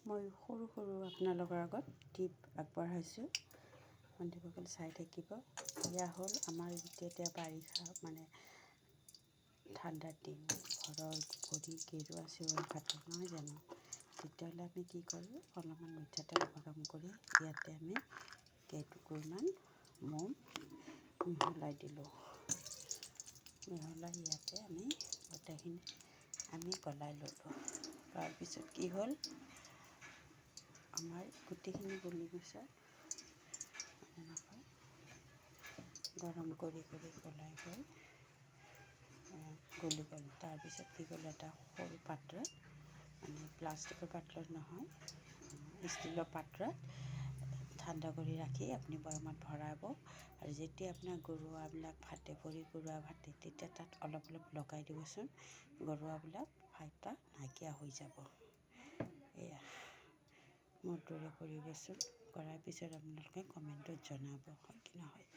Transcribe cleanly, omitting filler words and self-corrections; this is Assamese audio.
মই সৰু সৰু আপোনালোকৰ আগত টিপ আগবঢ়াইছোঁ। বন্ধুসকল চাই থাকিব। এয়া হ'ল আমাৰ যেতিয়া বাৰিষা মানে ঠাণ্ডাৰ দিন, ঘৰৰ ভৰি গেৰুৱা চেৰুৱা ফাটে নহয় জানো, তেতিয়াহ'লে আমি কি কৰোঁ, অলপমান মিঠাতেল গৰম কৰি ইয়াতে আমি কেইটুকুৰমান মৌ মিহলাই দিলোঁ। মিহলাই ইয়াতে আমি গোটেইখিনি আমি গলাই ল'লোঁ। তাৰপিছত কি হ'ল, আমাৰ গোটেইখিনি গলি গৈছে। এনেকৈ গৰম কৰি গলাই গৈ গলি গ'ল। তাৰপিছত কি গ'ল, এটা সৰু পাত্ৰত, মানে প্লাষ্টিকৰ পাত্ৰত নহয়, ষ্টিলৰ পাত্ৰত ঠাণ্ডা কৰি ৰাখি আপুনি বৈয়ামত ভৰাব। আৰু যেতিয়া আপোনাৰ গৰুৱাবিলাক ফাটে, ভৰি গৰুৱা ফাটে, তেতিয়া তাত অলপ অলপ লগাই দিবচোন। গৰুৱাবিলাক ফাটা নাইকিয়া হৈ যাব। এয়া মোৰ দৰে কৰিবচোন। কৰাৰ পিছত আপোনালোকে কমেণ্টত জনাব হয় কি নহয়।